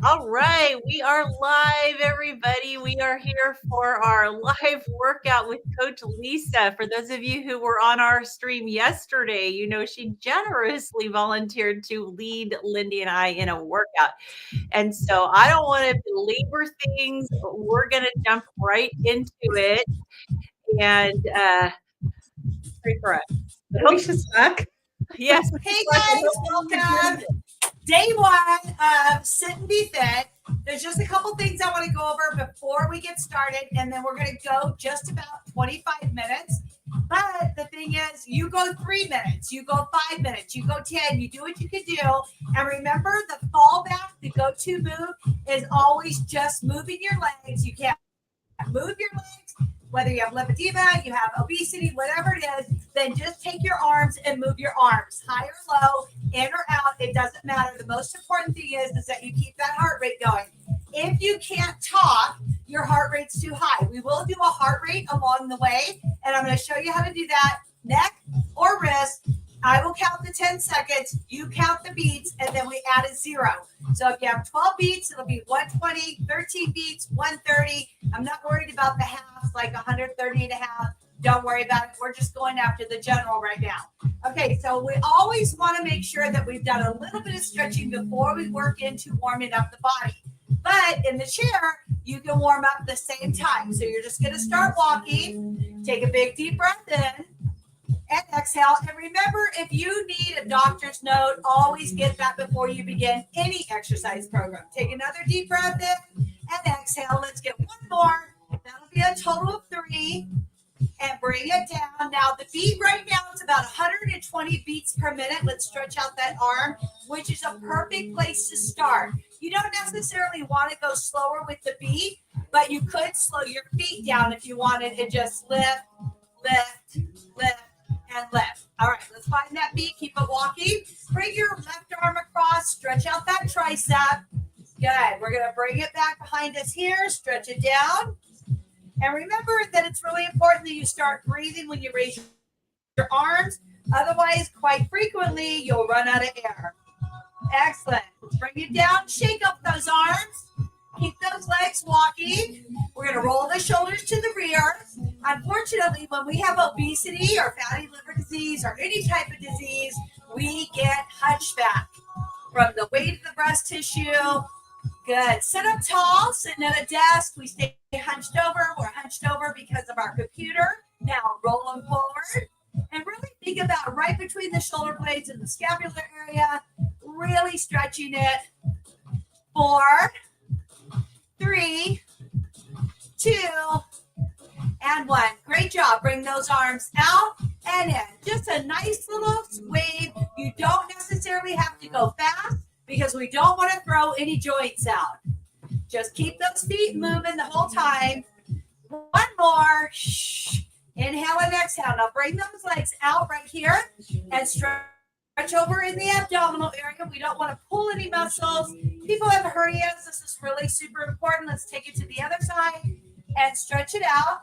All right, we are live, everybody. We are here for our live workout with Coach Lisa. For those of you who were on our stream yesterday, you know she generously volunteered to lead Lindy and I in a workout. And so I don't want to belabor things. We're going to jump right into it and pray for us. But hope Alicia's back. yes. Hey guys, welcome. Day one of Sit and Be Fit. There's just a couple things I want to go over before we get started, and then we're going to go just about 25 minutes. But the thing is, you go 3 minutes, you go 5 minutes, you go 10, you do what you can do. And remember, the fallback, the go-to move is always just moving your legs. You can't move your legs. Whether you have lipedema, you have obesity, whatever it is, then just take your arms and move your arms high or low, in or out. It doesn't matter. The most important thing is that you keep that heart rate going. If you can't talk, your heart rate's too high. We will do a heart rate along the way, and I'm going to show you how to do that. Neck or wrist. I will count the 10 seconds. You count the beats, and then we add a 0. So if you have 12 beats, it'll be 120, 13 beats, 130. I'm not worried about the halves, like 130 and a half. Don't worry about it. We're just going after the general right now. Okay, so we always want to make sure that we've done a little bit of stretching before we work into warming up the body. But in the chair, you can warm up at the same time. So you're just going to start walking. Take a big, deep breath in. And exhale. And remember, if you need a doctor's note, always get that before you begin any exercise program. Take another deep breath in and exhale. Let's get one more. That'll be a total of 3. And bring it down. Now, the beat right now is about 120 beats per minute. Let's stretch out that arm, which is a perfect place to start. You don't necessarily want to go slower with the beat, but you could slow your feet down if you wanted and just lift, lift, lift, and lift. All right, let's find that beat. Keep it walking. Bring your left arm across. Stretch out that tricep. Good. We're going to bring it back behind us here. Stretch it down. And remember that it's really important that you start breathing when you raise your arms. Otherwise, quite frequently, you'll run out of air. Excellent. Let's bring it down. Shake up those arms. Keep those legs walking. We're going to roll the shoulders to the rear. Unfortunately, when we have obesity or fatty liver disease or any type of disease, we get hunchback from the weight of the breast tissue. Good. Sit up tall, sitting at a desk. We stay hunched over. We're hunched over because of our computer. Now roll them forward. And really think about right between the shoulder blades and the scapular area. Really stretching it. 4, 3, 2, and 1. Great job. Bring those arms out and in. Just a nice little wave. You don't necessarily have to go fast because we don't want to throw any joints out. Just keep those feet moving the whole time. One more. Inhale and exhale. Now bring those legs out right here and stretch over in the abdominal area. We don't want to pull any muscles. People have hernias. This is really super important. Let's take it to the other side and stretch it out.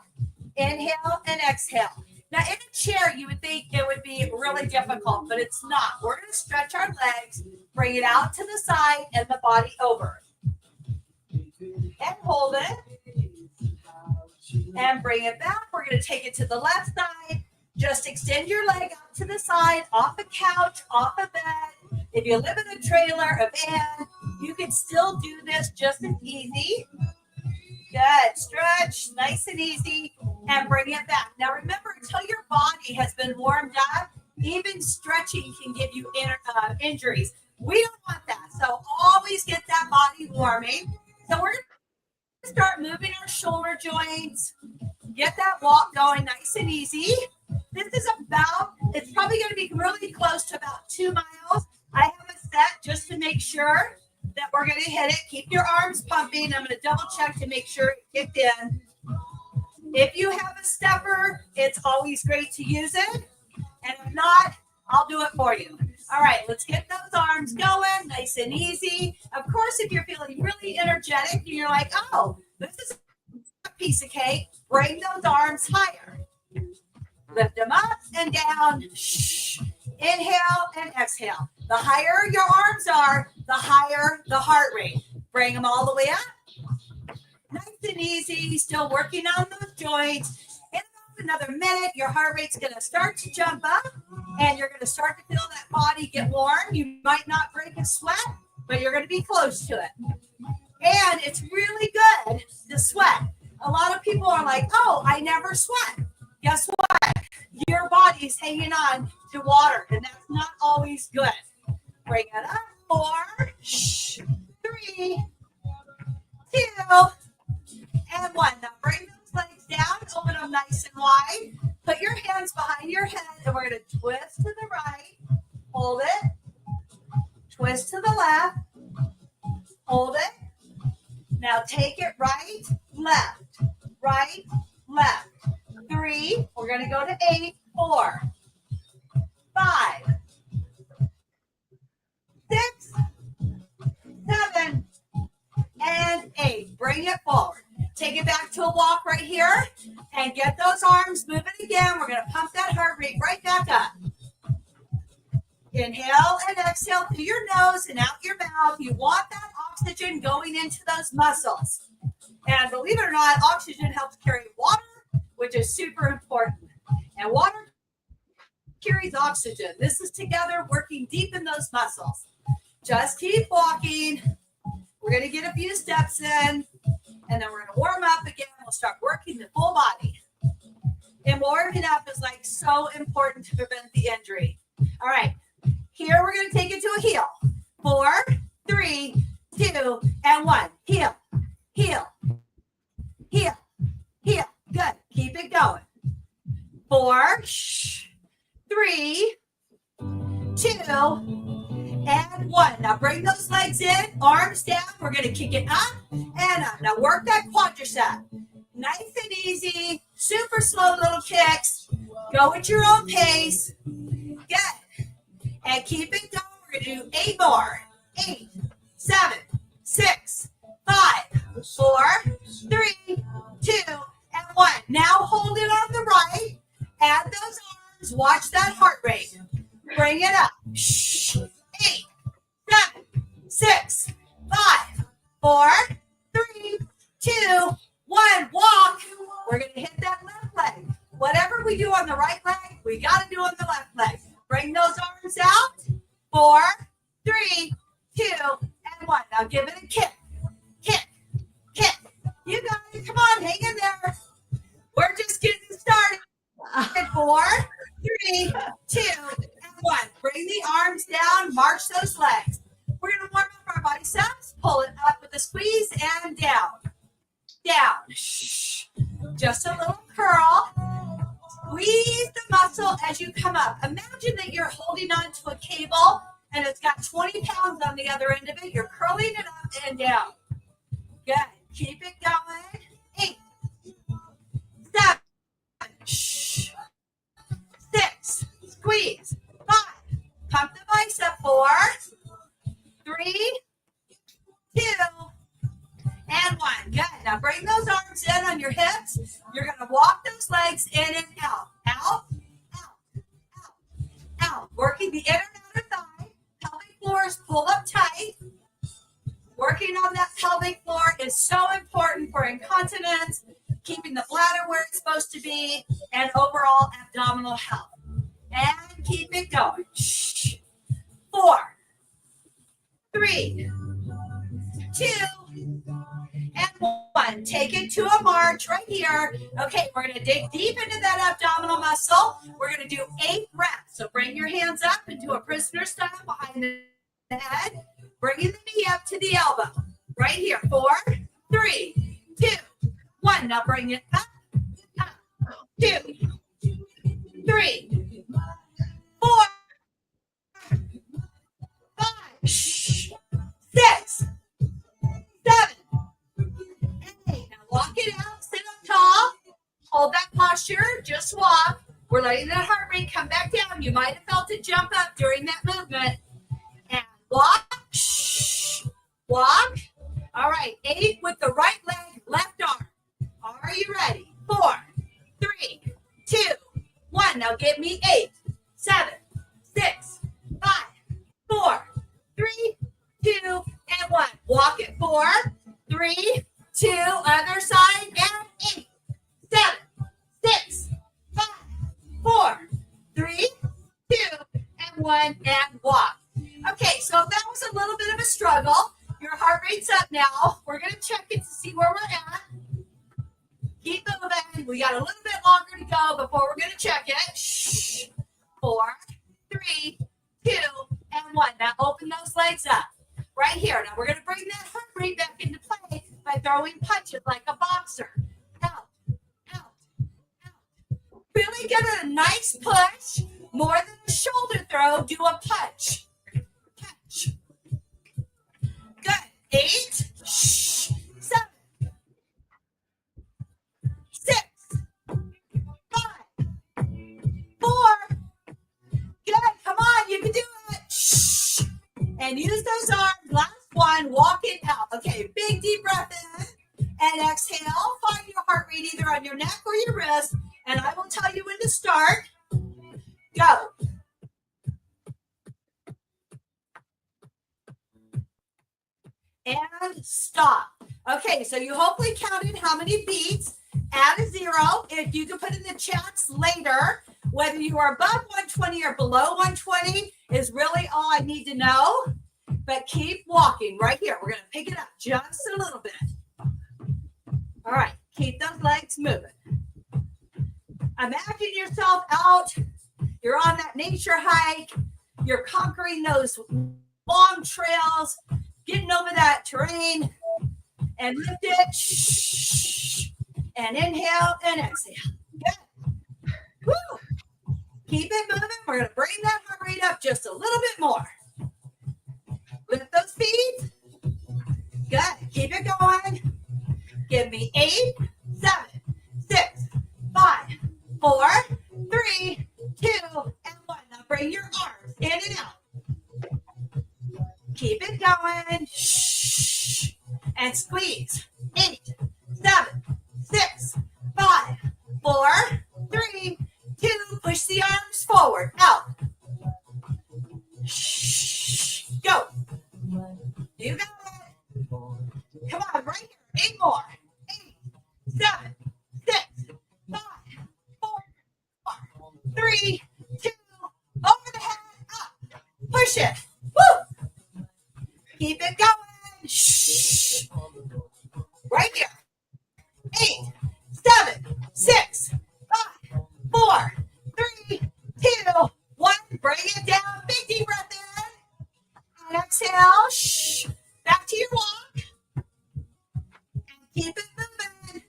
Inhale and exhale. Now, in a chair, you would think it would be really difficult, but it's not. We're going to stretch our legs, bring it out to the side, and the body over. And hold it. And bring it back. We're going to take it to the left side. Just extend your leg out to the side, off a couch, off a bed. If you live in a trailer, a van, you can still do this just as easy. Good. Stretch, nice and easy, and bring it back. Now, remember, until your body has been warmed up, even stretching can give you injuries. We don't want that. So always get that body warming. So we're going to start moving our shoulder joints. Get that walk going nice and easy. This is it's probably going to be really close to about 2 miles. I have a set just to make sure that we're going to hit it. Keep your arms pumping. I'm going to double check to make sure it kicked in. If you have a stepper, it's always great to use it. And if not, I'll do it for you. All right, let's get those arms going, nice and easy. Of course, if you're feeling really energetic and you're like, oh, this is a piece of cake, bring those arms higher. Lift them up and down. Shh. Inhale and exhale. The higher your arms are, the higher the heart rate. Bring them all the way up. Nice and easy. Still working on those joints. In about another minute, your heart rate's going to start to jump up, and you're going to start to feel that body get warm. You might not break a sweat, but you're going to be close to it. And it's really good to sweat. A lot of people are like, oh, I never sweat. Guess what? Your body's hanging on to water, and that's not always good. Bring it up. 4, 3, 2, and 1. Now bring those legs down, open them nice and wide. Put your hands behind your head, and we're going to twist to the right. Hold it. Twist to the left. Hold it. Now take it right, left, right, left. 3. We're going to go to 8. 4, 5, 6, 7, and 8. Bring it forward. Take it back to a walk right here and get those arms moving again. We're going to pump that heart rate right back up. Inhale and exhale through your nose and out your mouth. You want that oxygen going into those muscles. And believe it or not, oxygen helps carry water, which is super important. And water carries oxygen. This is together working deep in those muscles. Just keep walking. We're going to get a few steps in, and then we're going to warm up again. We'll start working the full body. And warming up is like so important to prevent the injury. All right. Here we're going to take it to a heel. 4, 3, 2, and 1. Heel, heel, heel, heel. Good. Keep it going. 4, 3, 2, and 1. Now bring those legs in, arms down. We're going to kick it up and up. Now work that quadricep. Nice and easy, super slow little kicks. Go at your own pace. Good. And keep it going. We're going to do 8 more. 8, 7, 6, 5, 4, 3, 2, and 1. Now hold it on the right. Add those arms. Watch that heart rate. Bring it up. 8, 7, 6, 5, 4, 3, 2, 1. Walk. We're going to hit that left leg. Whatever we do on the right leg, we got to do on the left leg. Bring those arms out. 4, 3, 2, and 1. Now give it a kick. Kick. Kick. You guys, come on, hang in there. We're just getting started. 4, 3, 2, and 1. Bring the arms down. March those legs. We're going to warm up our biceps. Pull it up with a squeeze and down. Down. Just a little curl. Squeeze the muscle as you come up. Imagine that you're holding on to a cable and it's got 20 pounds on the other end of it. You're curling it up and down. Good. Keep it going. 8, 7, 6, squeeze. 5, pump the bicep. 4, 3, 2, and 1. Good. Now bring those arms in on your hips. You're going to walk those legs in and out. Out, out, out, out. Working the inner and outer thigh. Pelvic floor is pulled up tight. Working on that pelvic floor is so important for incontinence, keeping the bladder where it's supposed to be, and overall abdominal health. And keep it going. 4, 3, 2, and 1. Take it to a march right here. Okay, we're going to dig deep into that abdominal muscle. We're going to do 8 reps. So bring your hands up into a prisoner style behind the head. Bringing the knee up to the elbow. Right here. 4, 3, 2, 1. Now bring it up. 2, 3, 4, 5, 6, 7, 8. Now walk it out. Sit up tall. Hold that posture. Just walk. We're letting that heart rate come back down. You might have felt it jump up during that movement. And walk. Walk. All right. 8 with the right leg, left arm. Are you ready? 4, 3, 2, 1. Now give me 8, 7, 6, 5, 4, 3, 2, and 1. Walk it 4, 3, 2, other side, and 8, 7, 6, 5, 4, 3, 2, and 1, and walk. Okay, so if that was a little bit of a struggle, your heart rate's up now. We're going to check it to see where we're at. Keep moving. We got a little bit longer to go before we're going to check it. Shh. 4, 3, 2, and 1. Now open those legs up. Right here. Now we're going to bring that heart rate back into play by throwing punches like a boxer. Out, out, out. Really give it a nice push. More than a shoulder throw, do a punch. Punch. Good. 8, 7, 6, 5, 4. Good. Come on. You can do it. Shh. And use those arms. Last one. Walk it out. Okay. Big deep breath in and exhale. Find your heart rate either on your neck or your wrist. And I will tell you when to start. Go. And stop. Okay, so you hopefully counted how many beats. Add a 0. If you can put in the chats later, whether you are above 120 or below 120 is really all I need to know. But keep walking right here. We're going to pick it up just a little bit. All right, keep those legs moving. Imagine yourself out. You're on that nature hike. You're conquering those long trails, getting over that terrain, and lift it. Shh. And inhale and exhale. Good. Woo. Keep it moving. We're going to bring that heart rate up just a little bit more. Lift those feet. Good. Keep it going. Give me 8, 7, 6, 5, 4, 3, 2, and 1. Now bring your arms in and out. Keep it going. Shh. And squeeze. 8, 7, 6, 5, 4, 3, 2. Push the arms forward. Out. Shh. Go. You got it. Come on, right here. 8 more. 8, 7, 6, 5, 4, 3, 2. Over the head. Up. Push it. Woo. Keep it going. Shh. Right here. 8, 7, 6, 5, 4, 3, 2, 1. Bring it down. Big deep breath in. And exhale. Shh. Back to your walk. And keep it moving.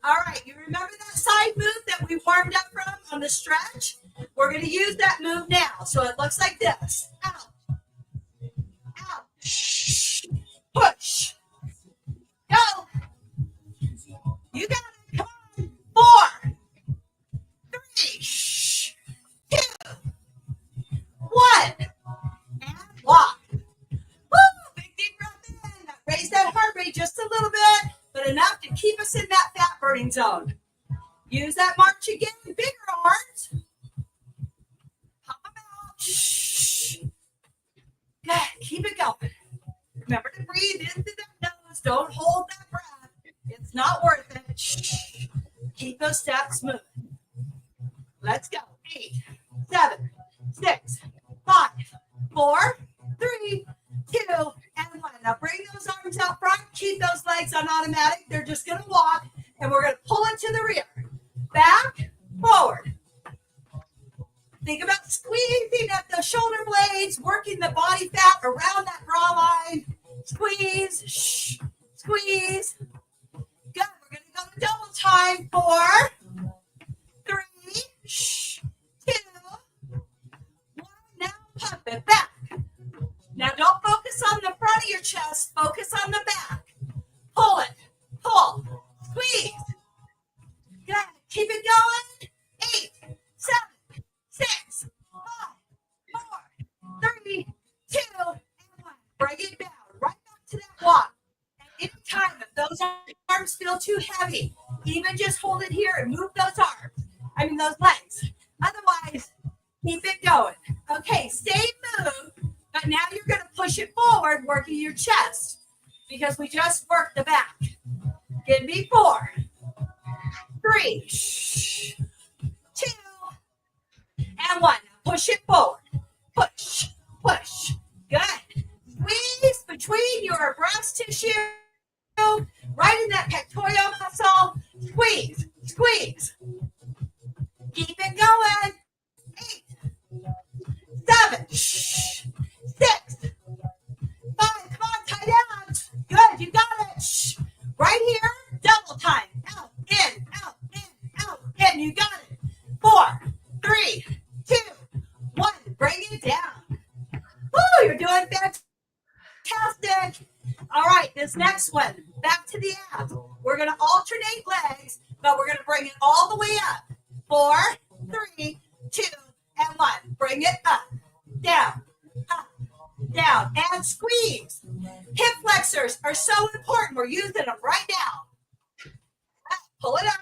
All right. You remember that side move that we warmed up from on the stretch? We're going to use that move now. So it looks like this. Out. Out. Shh. Push. Go. You got it. Come on. 4, 3, 2, 1. And walk. Woo! Big deep breath in. Raise that heart rate just a little bit, but enough to keep us in that fat burning zone. Use that march again. Bigger arms. Pop them out. Shh. Good. Keep it going. Remember to breathe into that nose. Don't hold that breath. It's not worth it. Shh. Keep those steps moving. Let's go. 8, 7, 6, 5, 4, 3, 2, and 1. Now bring those arms out front. Keep those legs on automatic. They're just going to walk, and we're going to pull it to the rear. Back, forward. Think about squeezing at the shoulder blades, working the body fat around that bra line. Squeeze. Shh. Squeeze. Good. We're going to go to double time. 4, 3, 2, 1. Now pump it back. Now don't focus on the front of your chest. Focus on the back. Pull it. Pull. Squeeze. Good. Keep it going. 8, 7, 6, 5, 4, 3, 2, and 1. Bring it down. Right back to that walk. At any time, if those arms feel too heavy, even just hold it here and move those those legs. Otherwise, keep it going. Okay, stay moved, but now you're going to push it forward, working your chest. because we just worked the back. Give me 4, 3, 2, and 1. Now push it forward. Push, push. Good. Squeeze between your breast tissue, right in that pectoral muscle. Squeeze, squeeze. Keep it going. 8, 7, 6, 5. Come on, tie down. Good, you got it. Right here, double time. Out, in, out, in, out, in. You got it. 4, 3, 2, 1. Bring it down. Woo, you're doing fantastic. All right, this next one, back to the abs. We're going to alternate legs, but we're going to bring it all the way up. 4, 3, 2, and 1. Bring it up, down, and squeeze. Hip flexors are so important. We're using them right now. Pull it up.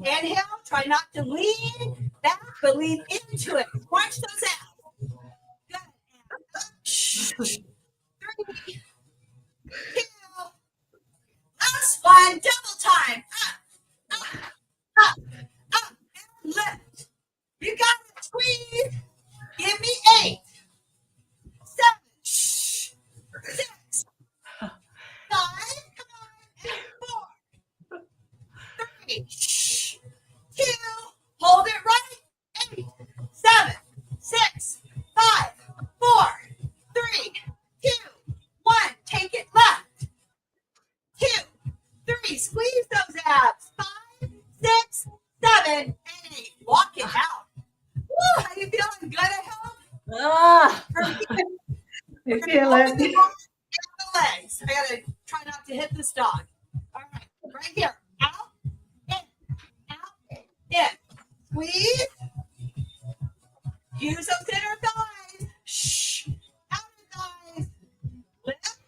Inhale. Try not to lean back, but lean into it. Crunch those abs. Good. 3, 2. Last one. Double time. Up, and lift. You got it. Squeeze. Give me 8, 7, 6, 5. Come on. And 4, 3, 2. Hold it right. 8, 7, 6, 5, 4, 3, 2, 1. Take it left. 2, 3. Squeeze those abs. 5, 6, 7, and 8. Walk it out. Woo, how you feeling? Good, I hope? Ah, I feel it. The legs. I gotta try not to hit this dog. All right, right here. Out, in. Squeeze. Use those inner thighs. Shh. Outer thighs. Lift.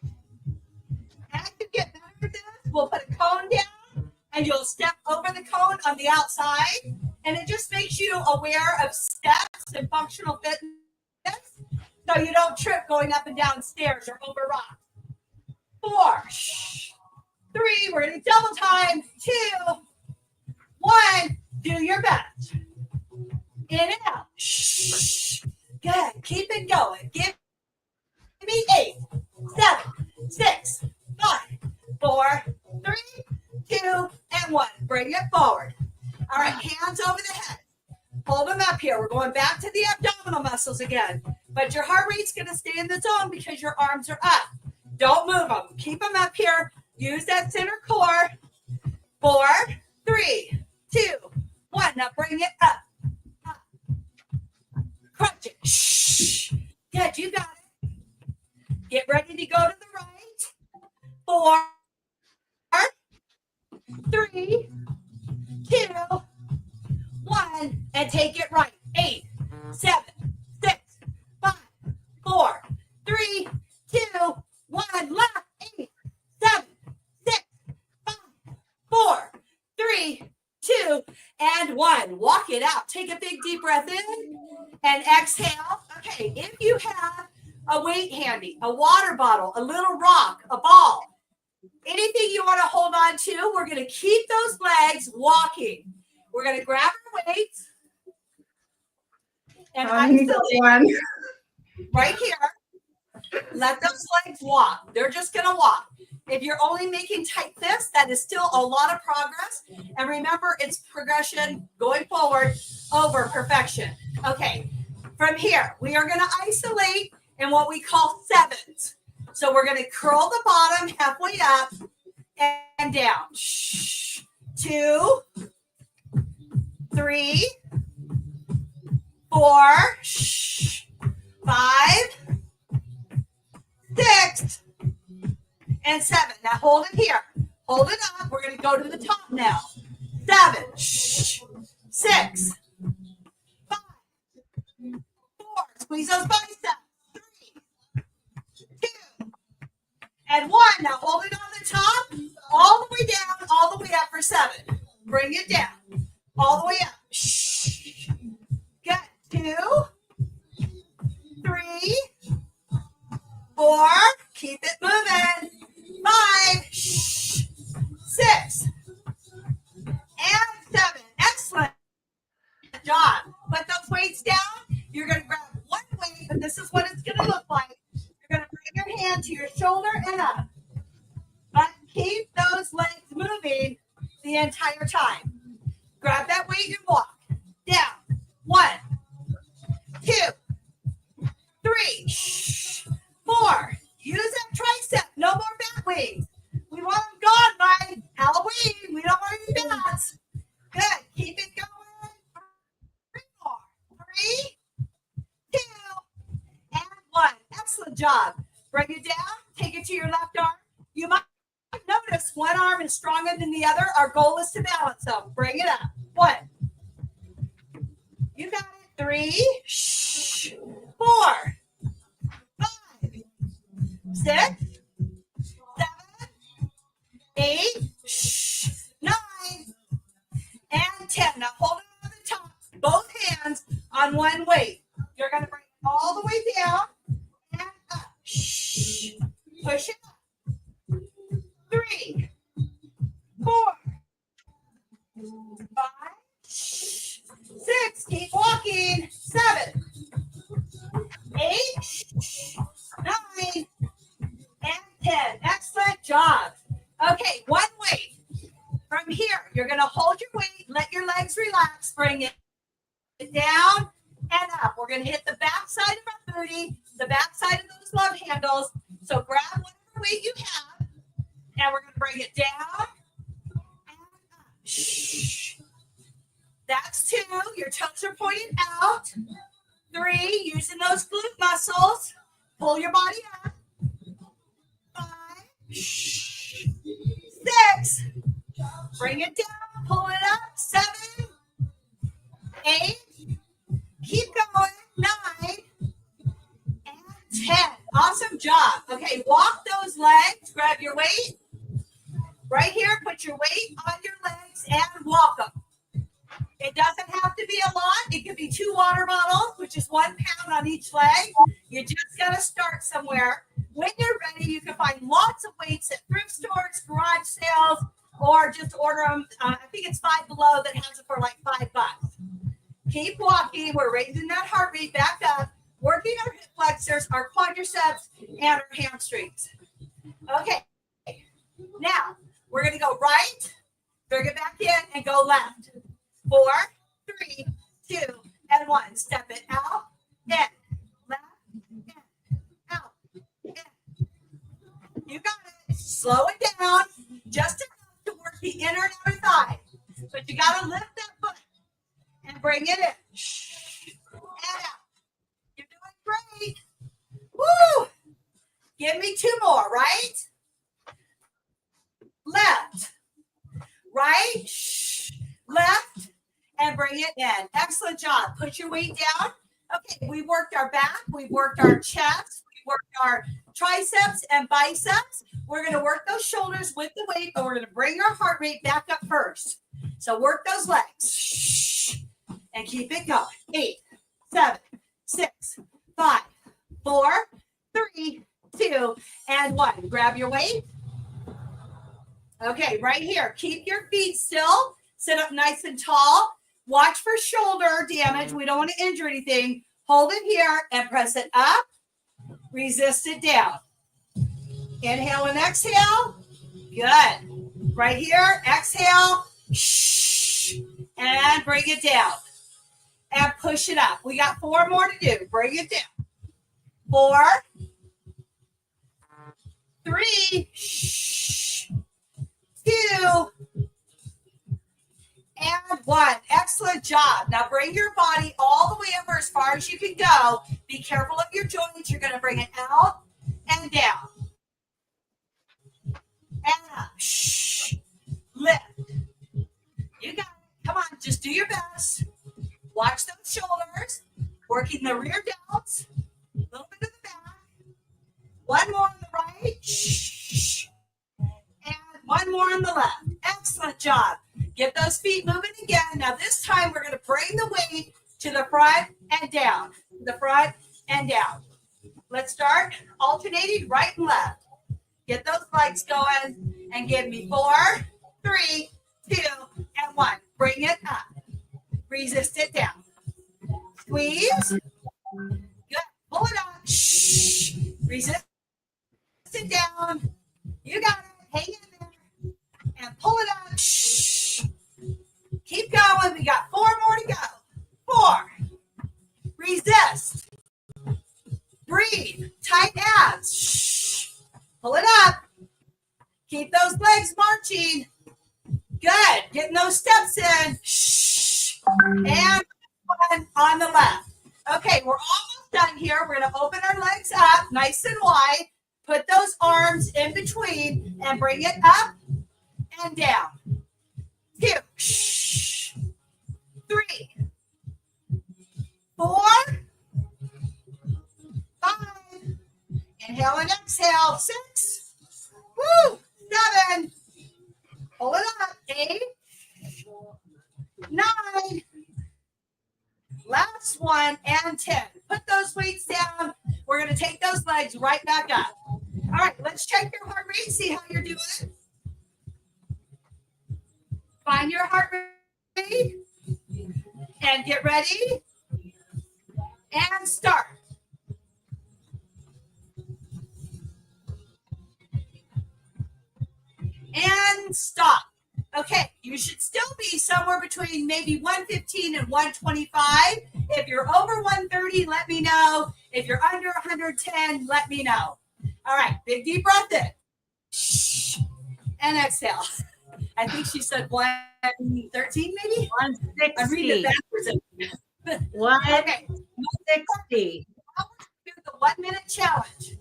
As you get better at this, we'll put a cone down, and you'll step over the cone on the outside. And it just makes you aware of steps and functional fitness so you don't trip going up and down stairs or over rocks. 4, 3, we're going to double time. 2, 1, do your best. In and out. Good. Keep it going. Give me 8, 7, 6, 5, 4, 3, 2, and 1. Bring it forward. All right, hands over the head. Hold them up here. We're going back to the abdominal muscles again. But your heart rate's going to stay in the zone because your arms are up. Don't move them. Keep them up here. Use that center core. 4, 3, 2, 1. Now bring it up. Crunch it. Shh. Good, you got it. Get ready to go to the right. 4, 3, 2, 1, and take it right. 8, 7, 6, 5, 4, 3, 2, 1. Left. 8, 7, 6, 5, 4, 3, 2, and 1. Walk it out. Take a big deep breath in and exhale. Okay, if you have a weight handy, a water bottle, a little rock, a ball, anything you want to hold on to, we're going to keep those legs walking. We're going to grab our weights and isolate one. right here. Let those legs walk. They're just going to walk. If you're only making tight fists, that is still a lot of progress. And remember, it's progression going forward over perfection. Okay, from here, we are going to isolate in what we call sevens. So we're going to curl the bottom halfway up and down. 2, 3, 4, 5, 6, and 7. Now hold it here. Hold it up. We're going to go to the top now. 7, 6, 5, 4. Squeeze those biceps. 3, 2, and 1. Now hold it on the top, all the way down, all the way up for 7. Bring it down, all the way up. Good. 2, 3, 4. Keep it moving. hand to your shoulder and up. But keep those legs moving the entire time. Grab that weight and walk. Down. 1, 2, 3, 4. Use that tricep. No more back wings. We want them gone by Halloween. We don't want any bats. Good. Keep it going. 3 more. 3, 2, and 1. Excellent job. Bring it down. Take it to your left arm. You might notice one arm is stronger than the other. Our goal is to balance them. Bring it up. 1. You got it. 3, 4, 5, 6, 7, 8, 9, and 10. Now hold it on the top. Both hands on one weight. You're going to bring it all the way down and up. Push it up. 3, 4, 5, 6. Keep walking. 7, 8, 9, and 10. Excellent job. Okay, one weight. From here, you're going to hold your weight. Let your legs relax. Bring it down and up. We're going to hit the back side of our booty, the back side of those love handles. So grab whatever weight you have, and we're going to bring it down and up. That's 2. Your toes are pointing out. 3, using those glute muscles. Pull your body up. 5, 6. Bring it down. Pull it up. 7, 8. Keep going. 9 and 10. Awesome job. Okay, walk those legs. Grab your weight. Right here, put your weight on your legs and walk them. It doesn't have to be a lot. It could be 2 water bottles, which is 1 pound on each leg. You just got to start somewhere. When you're ready, you can find lots of weights at thrift stores, garage sales, or just order them. I think it's Five Below that has it for like $5. Keep walking. We're raising that heart rate back up, working our hip flexors, our quadriceps, and our hamstrings. Okay. Now, we're going to go right, bring it back in, and go left. 4, 3, 2, and 1. Step it out, in, left, in, out, in. You got it. Slow it down, just enough to work the inner and outer thigh. But you got to lift that foot and bring it in. And out. You're doing great. Woo! Give me 2 more, right? Left, right, left, and bring it in. Excellent job. Put your weight down. Okay, we worked our back, we worked our chest, we worked our triceps and biceps. We're going to work those shoulders with the weight, but we're going to bring our heart rate back up first. So work those legs and keep it going. 8, 7, 6, 5, 4, 3, 2, and 1. Grab your weight. Okay, right here. Keep your feet still. Sit up nice and tall. Watch for shoulder damage. We don't want to injure anything. Hold it here and press it up. Resist it down. Inhale and exhale. Good. Right here. Exhale. And bring it down. And push it up. We got 4 more to do. Bring it down. 4, 3, 2, and 1. Excellent job. Now bring your body all the way over as far as you can go. Be careful of your joints. You're going to bring it out and down. And up. Lift. You got it. Come on. Just do your best. Watch those shoulders. Working the rear delts. A little bit of the back. 1 more on the right. And 1 more on the left. Excellent job. Get those feet moving again. Now this time we're going to bring the weight to the front and down. The front and down. Let's start alternating right and left. Get those legs going and give me 4, 3, 2, and 1. Bring it up. Resist it down. Squeeze. Good. Pull it up. Resist it down. You got it. Hang in there. And pull it up. Shh. Keep going. We got 4 more to go. 4. Resist. Breathe. Tight abs. Shh. Pull it up. Keep those legs marching. Good. Getting those steps in. Shh. And one on the left. Okay, we're almost done here. We're going to open our legs up nice and wide. Put those arms in between and bring it up and down. 2. Shh. 3. 4. 5. Inhale and exhale. 6. Woo. 7. Pull it up. 8. 9. Last one and 10. Put those weights down. We're going to take those legs right back up. All right, let's check your heart rate, see how you're doing. Find your heart rate and get ready and start. And stop. Okay, you should still be somewhere between maybe 115 and 125. If you're over 130, let me know. If you're under 110, let me know. All right, big deep breath in. Shh. And exhale. I think she said 113 maybe? 160. I'm reading it backwards. 160. Now we're going to do the 1 minute challenge.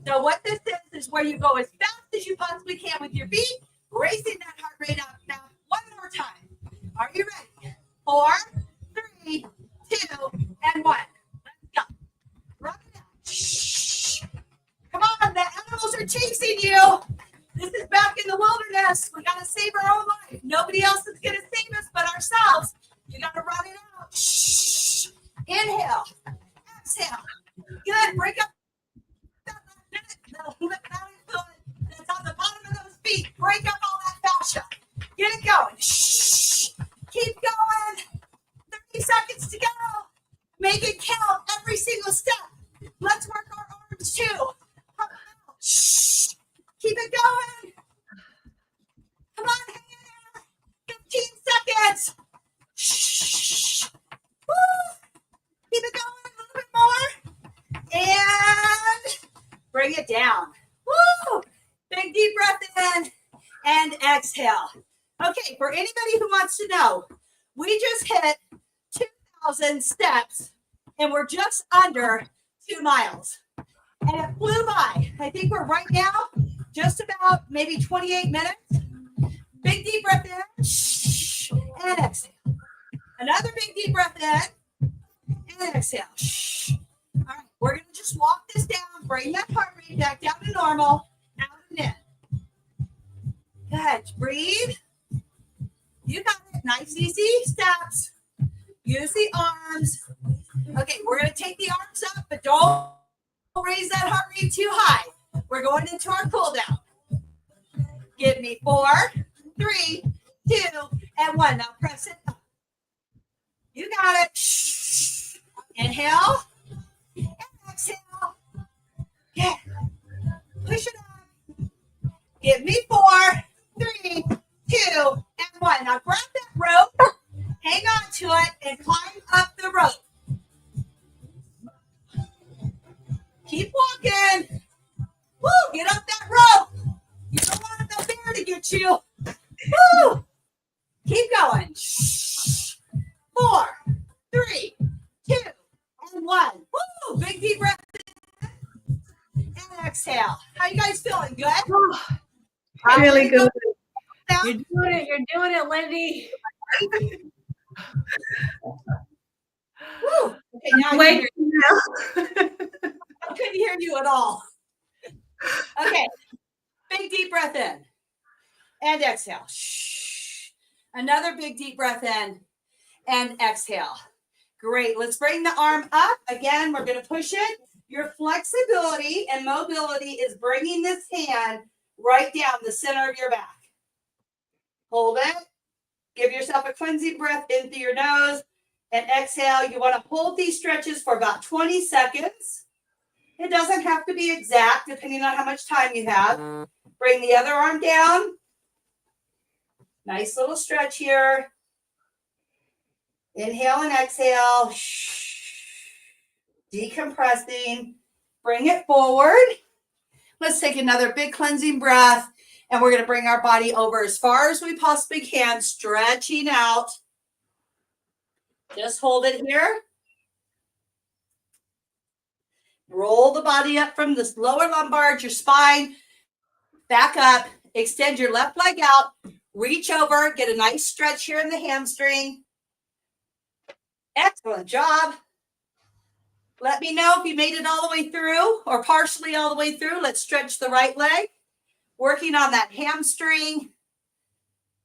So what this is where you go as fast as you possibly can with your feet, raising that heart rate up. Now, one more time. Are you ready? 4, 3, 2, and 1. Let's go. Run it out. Shh. Come on, the animals are chasing you. This is back in the wilderness. We got to save our own life. Nobody else is going to save us but ourselves. You got to run it out. Shh. Inhale. Exhale. Good. Break up that lip that's on the bottom of those feet. Break up all that fascia. Get it going. Shh. Keep going. 30 seconds to go. Make it count every single step. Let's work our arms too. Shh. Keep it going. Come on, hang in there. 15 seconds. Shh. Woo. Keep it going a little bit more. And bring it down. Woo. Big deep breath in and exhale. Okay, for anybody who wants to know, we just hit 2,000 steps and we're just under 2 miles. And it flew by. I think we're right now just about maybe 28 minutes. Big deep breath in and exhale. Another big deep breath in and exhale. All right, we're going to just walk this down, bring that heart rate back down to normal, out and in. Good. Breathe. You got it. Nice, easy steps. Use the arms. Okay, we're going to take the arms up, but don't raise that heart rate too high. We're going into our cool down. Give me 4, 3, 2, and 1. Now press it up. You got it. Inhale. And exhale. Yeah. Push it up. Give me 4, 3, 2, and 1. Now grab that rope, hang on to it, and climb up the rope. Keep walking. Woo, get up that rope. You don't want the bear to get you. Woo. Keep going. 4, 3, 2, and 1. Woo, big deep breath in. And exhale. How you guys feeling? Good? Really good. You're doing it, Lindy. Woo. Okay, now I Wait. couldn't hear you at all. Okay. Big deep breath in. And exhale. Shh. Another big deep breath in. And exhale. Great. Let's bring the arm up. Again, we're going to push it. Your flexibility and mobility is bringing this hand right down the center of your back. Hold it. Give yourself a cleansing breath in through your nose and exhale. You want to hold these stretches for about 20 seconds. It doesn't have to be exact, depending on how much time you have. Bring the other arm down. Nice little stretch here. Inhale and exhale. Decompressing. Bring it forward. Let's take another big cleansing breath. And we're going to bring our body over as far as we possibly can, stretching out. Just hold it here. Roll the body up from this lower lumbar, your spine. Back up. Extend your left leg out. Reach over. Get a nice stretch here in the hamstring. Excellent job. Let me know if you made it all the way through or partially all the way through. Let's stretch the right leg. Working on that hamstring.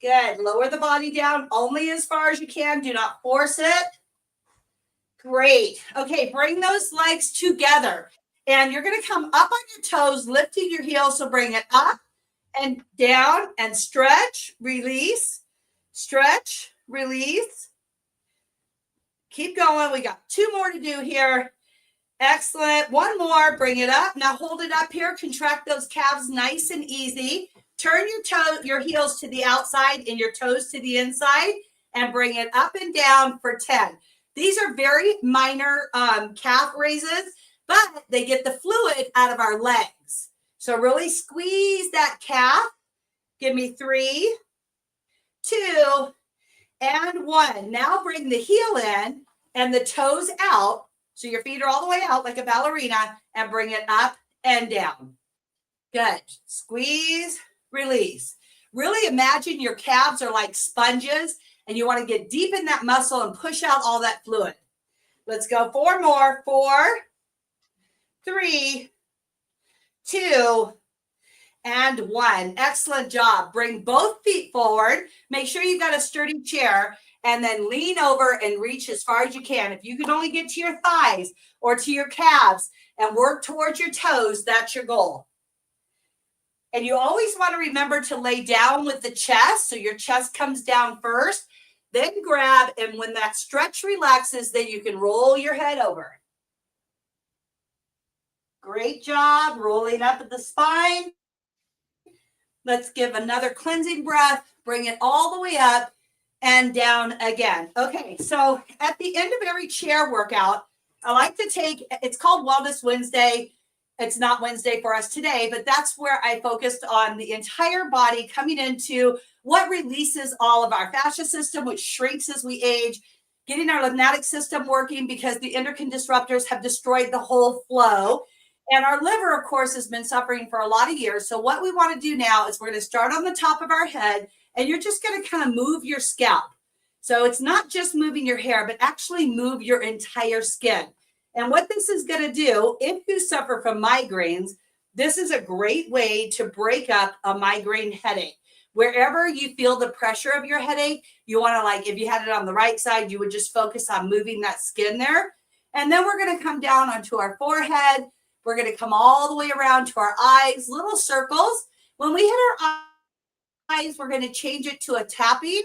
Good. Lower the body down only as far as you can. Do not force it. Great. Okay, bring those legs together. And you're going to come up on your toes, lifting your heels. So bring it up and down and stretch, release, stretch, release. Keep going. We got 2 more to do here. Excellent. 1 more. Bring it up. Now hold it up here. Contract those calves nice and easy. Turn your heels to the outside and your toes to the inside and bring it up and down for 10. These are very minor calf raises, but they get the fluid out of our legs. So really squeeze that calf. Give me 3, 2, and 1. Now bring the heel in and the toes out. So your feet are all the way out like a ballerina and bring it up and down. Good. Squeeze, release. Really imagine your calves are like sponges and you want to get deep in that muscle and push out all that fluid. Let's go 4 more. 4, 3, 2, and 1. Excellent job. Bring both feet forward. Make sure you got a sturdy chair and then lean over and reach as far as you can. If you can only get to your thighs or to your calves and work towards your toes, that's your goal. And you always want to remember to lay down with the chest. So your chest comes down first, then grab. And when that stretch relaxes, then you can roll your head over. Great job. Rolling up at the spine. Let's give another cleansing breath. Bring it all the way up and down again. Okay, so at the end of every chair workout, I like to take, it's called Wellness Wednesday. It's not Wednesday for us today, but that's where I focused on the entire body coming into what releases all of our fascia system, which shrinks as we age, getting our lymphatic system working because the endocrine disruptors have destroyed the whole flow. And our liver, of course, has been suffering for a lot of years. So what we want to do now is we're going to start on the top of our head, and you're just going to kind of move your scalp. So it's not just moving your hair, but actually move your entire skin. And what this is going to do, if you suffer from migraines, this is a great way to break up a migraine headache. Wherever you feel the pressure of your headache, you want to, like, if you had it on the right side, you would just focus on moving that skin there. And then we're going to come down onto our forehead. We're going to come all the way around to our eyes, little circles. When we hit our eyes, we're going to change it to a tapping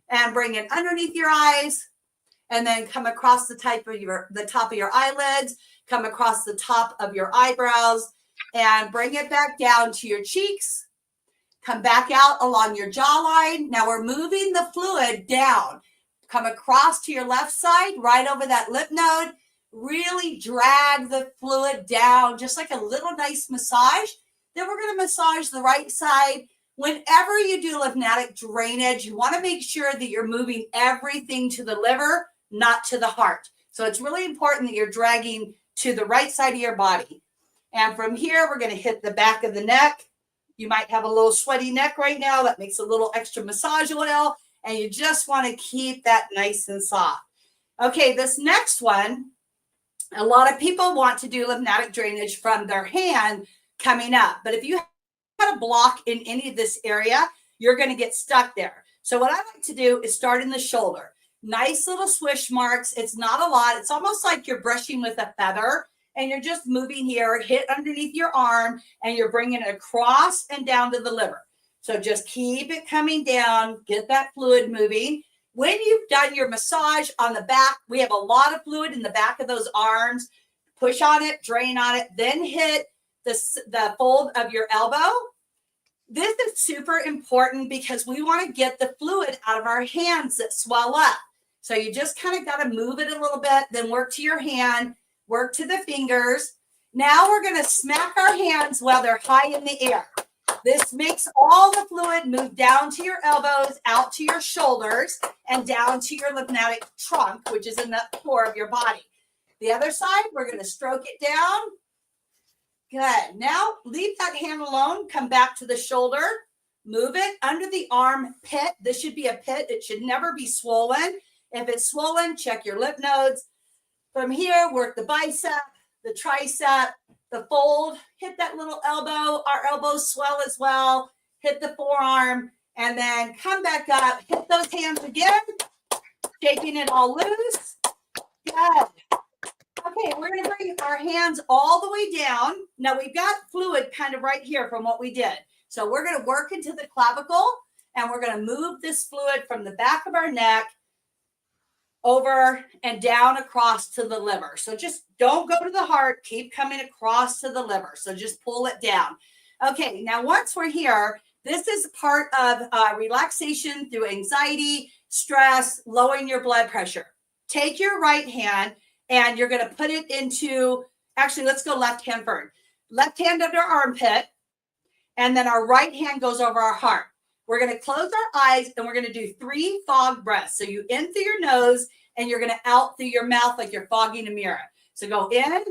and bring it underneath your eyes. And then come across the top of your eyelids, come across the top of your eyebrows, and bring it back down to your cheeks. Come back out along your jawline. Now we're moving the fluid down. Come across to your left side, right over that lip node. Really drag the fluid down, just like a little nice massage. Then we're going to massage the right side. Whenever you do lymphatic drainage, you want to make sure that you're moving everything to the liver, not to the heart. So it's really important that you're dragging to the right side of your body. And from here, we're going to hit the back of the neck. You might have a little sweaty neck right now. That makes a little extra massage oil. And you just want to keep that nice and soft. Okay, this next one, a lot of people want to do lymphatic drainage from their hand coming up. But if you have a block in any of this area, you're going to get stuck there. So what I like to do is start in the shoulder. Nice little swish marks. It's not a lot. It's almost like you're brushing with a feather and you're just moving here, hit underneath your arm, and you're bringing it across and down to the liver. So just keep it coming down, get that fluid moving. When you've done your massage on the back, we have a lot of fluid in the back of those arms. push on it, drain on it, then hit the fold of your elbow. This is super important because we want to get the fluid out of our hands that swell up. So you just kind of got to move it a little bit, then work to your hand, work to the fingers. Now we're going to smack our hands while they're high in the air. This makes all the fluid move down to your elbows, out to your shoulders, and down to your lymphatic trunk, which is in the core of your body. The other side, we're going to stroke it down. Good. Now leave that hand alone. Come back to the shoulder. Move it under the arm pit. This should be a pit. It should never be swollen. If it's swollen, check your lymph nodes. From here, work the bicep, the tricep, the fold, hit that little elbow. Our elbows swell as well. Hit the forearm and then come back up. Hit those hands again, shaking it all loose. Good. Okay, we're going to bring our hands all the way down. Now we've got fluid kind of right here from what we did. So we're going to work into the clavicle and we're going to move this fluid from the back of our neck over and down across to the liver. So just don't go to the heart. Keep coming across to the liver. So just pull it down. Okay, now once we're here, this is part of relaxation through anxiety, stress, lowering your blood pressure. Take your right hand and you're going to put it into, actually, let's go left hand first. Left hand under our armpit, and then our right hand goes over our heart. We're going to close our eyes and we're going to do 3 fog breaths. So you in through your nose and you're going to out through your mouth like you're fogging a mirror. So go in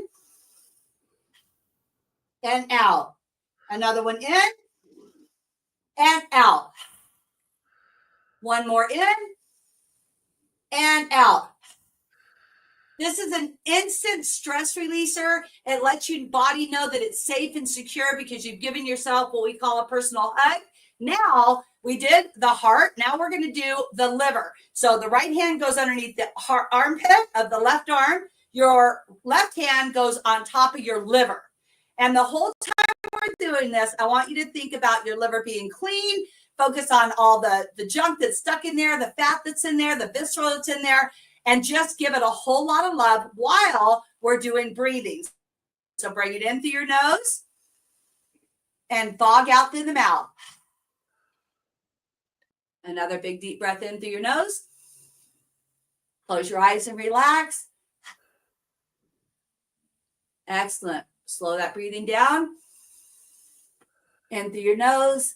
and out. Another one in and out. One more in and out. This is an instant stress releaser. It lets your body know that it's safe and secure because you've given yourself what we call a personal hug. Now we did the heart. Now we're going to do the liver. So the right hand goes underneath the armpit of the left arm. Your left hand goes on top of your liver. And the whole time we're doing this, I want you to think about your liver being clean. Focus on all the junk that's stuck in there, the fat that's in there, the visceral that's in there, and just give it a whole lot of love while we're doing breathing. So bring it in through your nose and fog out through the mouth. Another big deep breath in through your nose. Close your eyes and relax. Excellent. Slow that breathing down. In through your nose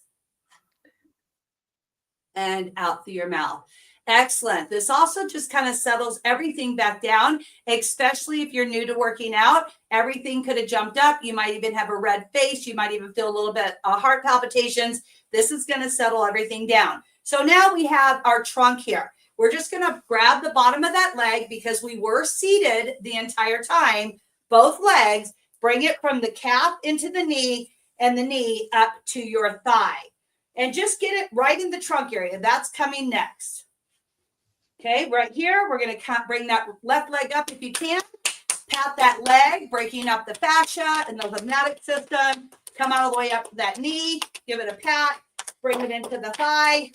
and out through your mouth. Excellent. This also just kind of settles everything back down, especially if you're new to working out. Everything could have jumped up. You might even have a red face. You might even feel a little bit of heart palpitations. This is going to settle everything down. So now we have our trunk here. We're just going to grab the bottom of that leg because we were seated the entire time, both legs. Bring it from the calf into the knee and the knee up to your thigh. And just get it right in the trunk area. That's coming next. Okay, right here, we're going to bring that left leg up if you can. Pat that leg, breaking up the fascia and the lymphatic system. Come all the way up to that knee. Give it a pat. Bring it into the thigh.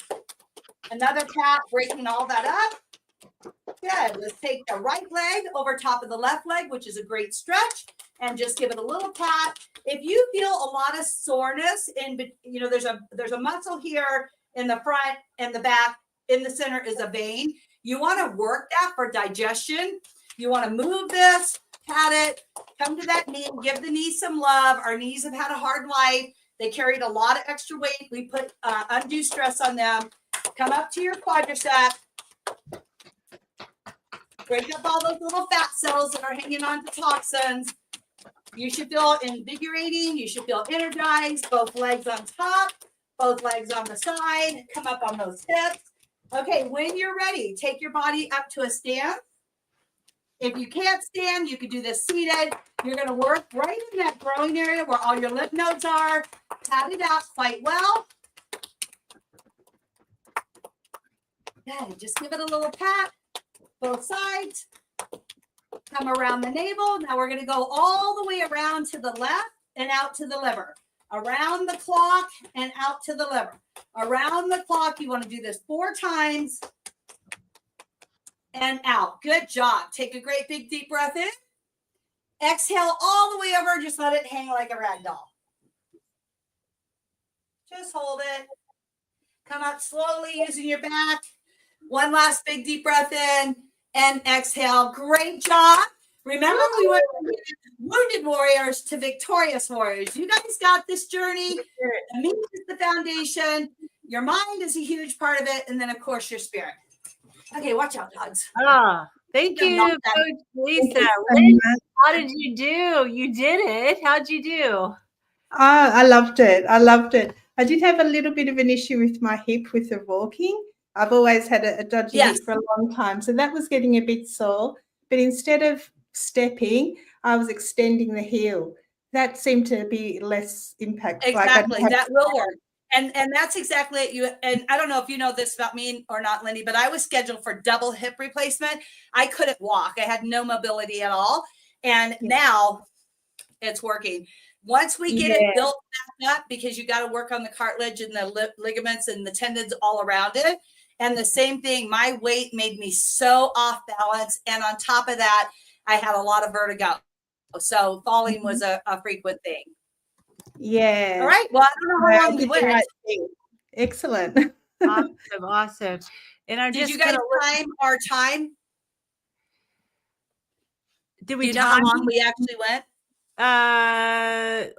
Another pat, breaking all that up. Good. Let's take the right leg over top of the left leg, which is a great stretch, and just give it a little pat. If you feel a lot of soreness there's a muscle here in the front and the back. In the center is a vein. You want to work that for digestion. You want to move this, pat it, come to that knee, give the knee some love. Our knees have had a hard life. They carried a lot of extra weight. We put undue stress on them. Come up to your quadricep. Break up all those little fat cells that are hanging on to toxins. You should feel invigorating. You should feel energized. Both legs on top, both legs on the side. Come up on those hips. Okay, when you're ready, take your body up to a stand. If you can't stand, you could do this seated. You're going to work right in that growing area where all your lymph nodes are. Pat it out quite well. Good. Just give it a little pat. Both sides. Come around the navel. Now we're going to go all the way around to the left and out to the liver. Around the clock and out to the liver. Around the clock, you want to do this 4 times and out. Good job. Take a great big deep breath in Exhale all the way over. Just let it hang like a rag doll. Just hold it. Come up slowly using your back. One last big deep breath in and exhale. Great job. Remember, we went from wounded warriors to victorious warriors. You guys got this journey. The meat is the foundation. Your mind is a huge part of it. And then, of course, your spirit. Okay, watch out, dogs. Thank you, Coach Lisa. Thank you so Lynn, much. how did you do? You did it. How'd you do? I loved it. I loved it. I did have a little bit of an issue with my hip with the walking. I've always had a dodgy hip for a long time. So that was getting a bit sore. But instead of stepping, I was extending the heel. That seemed to be less impactful. Exactly. That will work. And that's exactly it. And I don't know if you know this about me or not, Lindy, but I was scheduled for double hip replacement. I couldn't walk. I had no mobility at all. And now it's working. Once we get it built back up, because you got to work on the cartilage and the ligaments and the tendons all around it. And the same thing, my weight made me so off balance. And on top of that, I had a lot of vertigo. So falling was a frequent thing. Yeah. All right. Well, I don't know how long we went. Right. Excellent. Awesome. And I'm Did just you guys time our time? Did we know how long we actually went?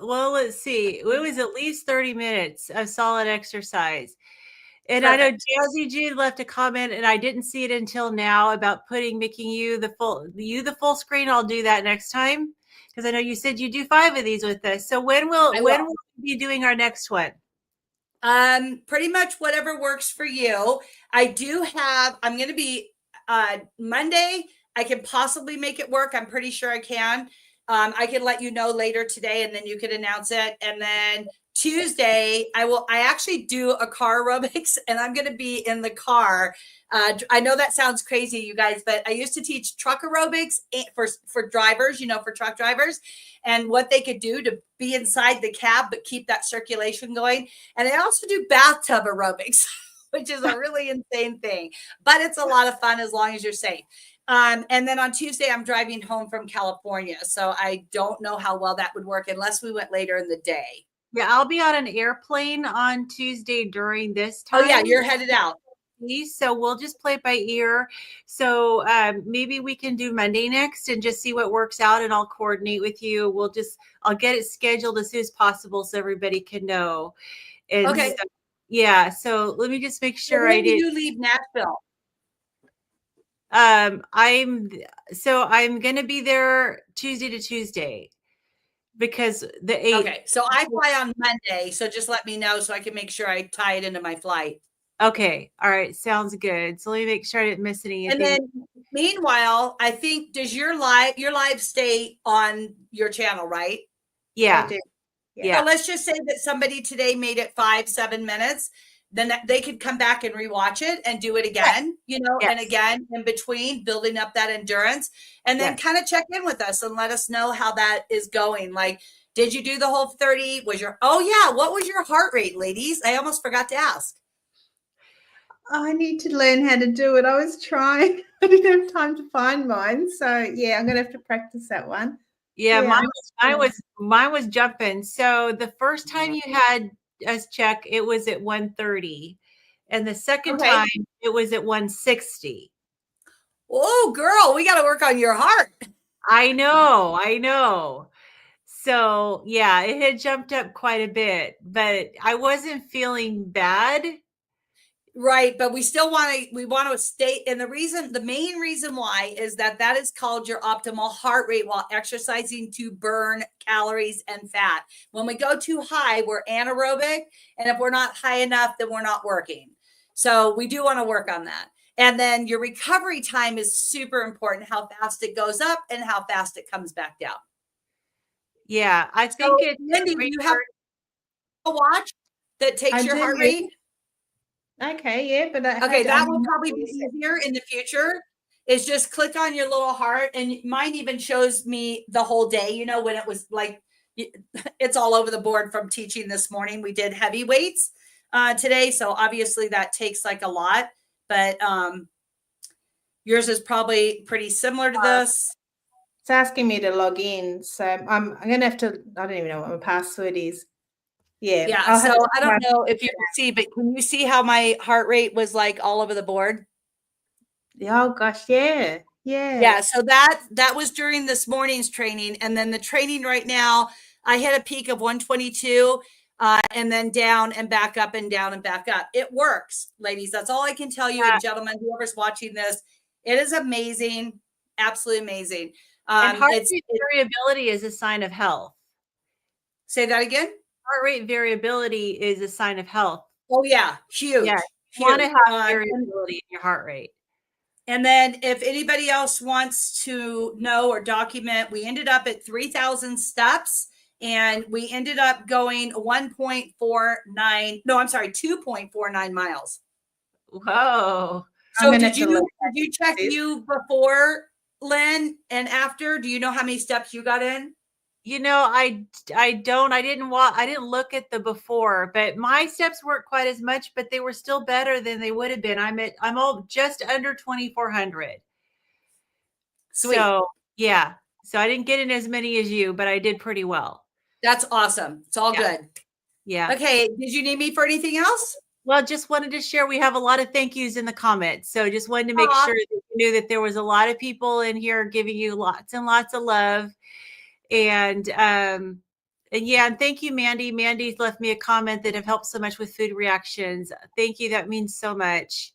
Well, let's see. It was at least 30 minutes of solid exercise. And perfect. I know Jazzy Jude left a comment, and I didn't see it until now about making you the full screen. I'll do that next time, because I know you said you do 5 of these with us. So when will we be doing our next one? Pretty much whatever works for you. I'm going to be Monday. I can possibly make it work. I'm pretty sure I can. I can let you know later today, and then you can announce it. And then Tuesday, I actually do a car aerobics, and I'm going to be in the car. I know that sounds crazy, you guys, but I used to teach truck aerobics for drivers, for truck drivers, and what they could do to be inside the cab, but keep that circulation going. And I also do bathtub aerobics, which is a really insane thing, but it's a lot of fun as long as you're safe. And then on Tuesday, I'm driving home from California. So I don't know how well that would work unless we went later in the day. Yeah, I'll be on an airplane on Tuesday during this time. Oh, yeah, you're headed out. So we'll just play it by ear. So maybe we can do Monday next and just see what works out, and I'll coordinate with you. I'll get it scheduled as soon as possible so everybody can know. And okay. So let me just make sure when do you leave Nashville? I'm going to be there Tuesday to Tuesday, because the 8th. Okay, so I fly on Monday, so just let me know so I can make sure I tie it into my flight. Okay, all right, sounds good. So let me make sure I didn't miss anything. And then meanwhile, I think does your live stay on your channel, right? Yeah. So let's just say that somebody today made it 5-7 minutes. Then they could come back and rewatch it and do it again, and again in between, building up that endurance, and then kind of check in with us and let us know how that is going. Like, did you do the whole 30? What was your heart rate, ladies? I almost forgot to ask. I need to learn how to do it. I was trying. I didn't have time to find mine. So I'm going to have to practice that one. Yeah. Mine was jumping. So the first time you had us check, it was at 130, and the second time it was at 160. Oh, girl, we got to work on your heart. I know. So yeah, it had jumped up quite a bit, but I wasn't feeling bad. Right, but we still want to stay. And the main reason why is that is called your optimal heart rate while exercising to burn calories and fat. When we go too high, we're anaerobic. And if we're not high enough, then we're not working. So we do want to work on that. And then your recovery time is super important, how fast it goes up and how fast it comes back down. Yeah, I think Lindy, do you have a watch that takes your heart rate? Okay, yeah, but that will probably be easier in the future. Is just click on your little heart, and mine even shows me the whole day. When it was like, it's all over the board from teaching this morning. We did heavy weights today, so obviously that takes like a lot. But yours is probably pretty similar to this. It's asking me to log in. So I'm going to have to, I don't even know what my password is. Yeah. Yeah. So I don't know if you can see, but can you see how my heart rate was like all over the board? Oh gosh. Yeah. Yeah. Yeah. So that was during this morning's training. And then the training right now, I hit a peak of 122 and then down and back up and down and back up. It works, ladies. That's all I can tell you. And gentlemen, whoever's watching this, it is amazing. Absolutely amazing. And heart rate variability is a sign of health. Say that again. Heart rate variability is a sign of health. Oh yeah, huge. Yeah, you want to have variability in your heart rate. And then if anybody else wants to know or document, we ended up at 3,000 steps and we ended up going 2.49 miles. Whoa. So did you check you before, Lynn, and after? Do you know how many steps you got in? You know, I didn't look at the before, but my steps weren't quite as much, but they were still better than they would have been. I'm all just under 2,400. Sweet. So yeah. So I didn't get in as many as you, but I did pretty well. That's awesome. It's all good. Yeah. Okay. Did you need me for anything else? Well, just wanted to share, we have a lot of thank yous in the comments. So just wanted to make sure that you knew that there was a lot of people in here giving you lots and lots of love. And yeah, and thank you, Mandy. Mandy's left me a comment that have helped so much with food reactions. Thank you. That means so much.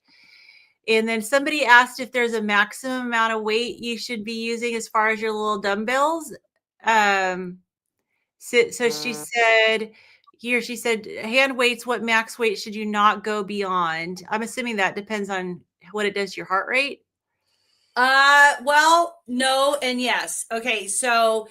And then somebody asked if there's a maximum amount of weight you should be using as far as your little dumbbells. So she said, she said, hand weights, what max weight should you not go beyond? I'm assuming that depends on what it does to your heart rate. Well, no and yes. Okay, so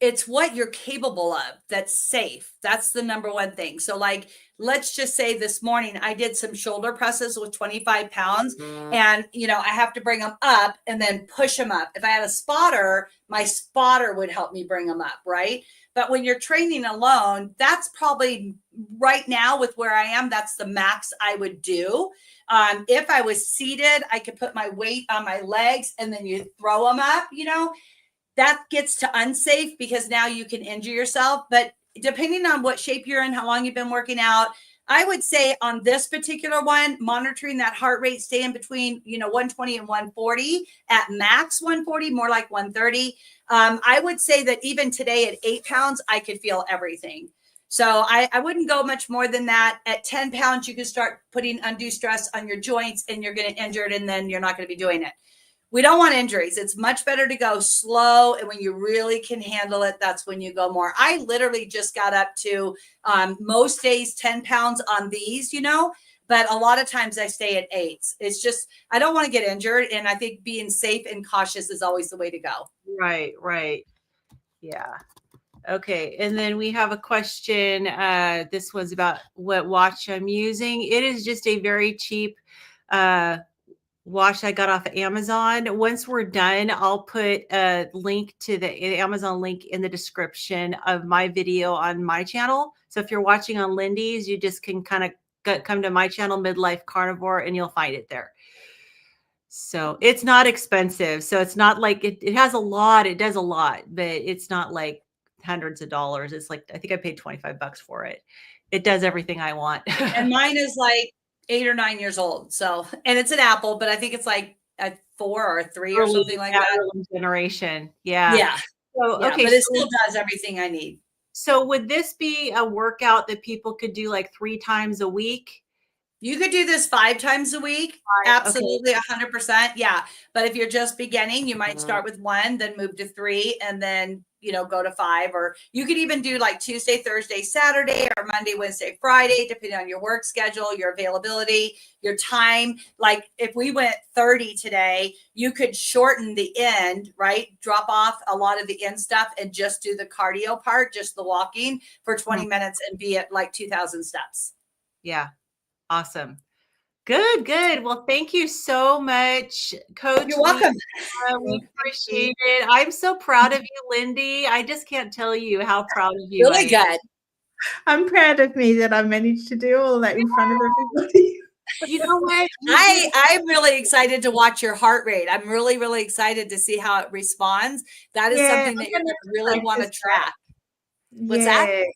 it's what you're capable of that's safe. That's the number one thing. So like, let's just say this morning I did some shoulder presses with 25 pounds and, I have to bring them up and then push them up. If I had a spotter, my spotter would help me bring them up, right? But when you're training alone, that's probably right now with where I am, that's the max I would do. If I was seated, I could put my weight on my legs and then you throw them up, that gets to unsafe because now you can injure yourself. But depending on what shape you're in, how long you've been working out, I would say on this particular one, monitoring that heart rate, stay in between, 120 and 140 at max 140, more like 130. I would say that even today at 8 pounds, I could feel everything. So I wouldn't go much more than that. At 10 pounds, you can start putting undue stress on your joints and you're going to injure it and then you're not going to be doing it. We don't want injuries. It's much better to go slow. And when you really can handle it, that's when you go more. I literally just got up to most days 10 pounds on these, but a lot of times I stay at 8s. It's just, I don't want to get injured. And I think being safe and cautious is always the way to go. Right. Yeah. Okay. And then we have a question. This was about what watch I'm using. It is just a very cheap watch I got off of Amazon. Once we're done, I'll put a link to the Amazon link in the description of my video on my channel. So if you're watching on Lindy's, you just can kind of come to my channel, Midlife Carnivore, and you'll find it there. So it's not expensive. So it's not like it has a lot. It does a lot, but it's not like hundreds of dollars. It's like, I think I paid $25 for it. It does everything I want. And mine is like 8 or 9 years old. So, and it's an Apple, but I think it's like a 4 or 3 or something like that. Early generation. Yeah. Yeah. So, yeah, okay. But it still does everything I need. So would this be a workout that people could do like 3 times a week? You could do this 5 times a week. Absolutely. Okay. 100%. Yeah. But if you're just beginning, you might start with 1, then move to 3, and then, go to 5, or you could even do like Tuesday, Thursday, Saturday, or Monday, Wednesday, Friday, depending on your work schedule, your availability, your time. Like if we went 30 today, you could shorten the end, right? Drop off a lot of the end stuff and just do the cardio part, just the walking for 20 minutes and be at like 2,000 steps. Yeah. Awesome. Good. Well, thank you so much, Coach. You're welcome. We appreciate it. I'm so proud of you, Lindy. I just can't tell you how proud of you. Really good. I'm proud of me that I managed to do all that in front of everybody. You know what? I'm really excited to watch your heart rate. I'm really, really excited to see how it responds. That is something that you're going to really want to track. What's that?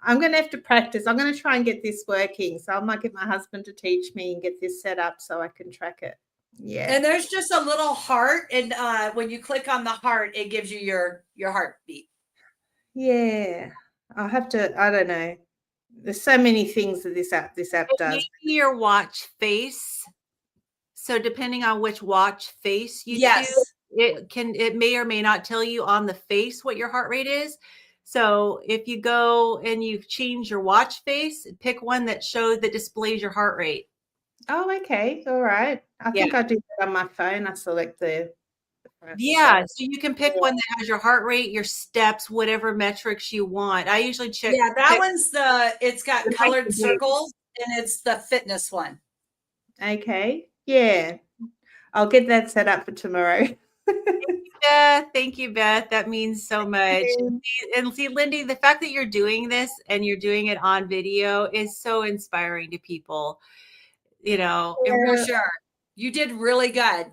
I'm going to have to practice. I'm going to try and get this working. So I might get my husband to teach me and get this set up so I can track it. Yeah. And there's just a little heart. And when you click on the heart, it gives you your heartbeat. Yeah. I'll have to, I don't know. There's so many things that this app does. Maybe your watch face. So depending on which watch face you choose, it may or may not tell you on the face what your heart rate is. So if you go and you change your watch face, pick one that displays your heart rate. Oh, okay. All right. I think I do that on my phone. I select the so you can pick one that has your heart rate, your steps, whatever metrics you want. I usually check. Yeah, that one's it's got colored circles and it's the fitness one. Okay. Yeah. I'll get that set up for tomorrow. Thank you, Beth. That means so much. And see, Lindy, the fact that you're doing this and you're doing it on video is so inspiring to people. You know, for sure. You did really good.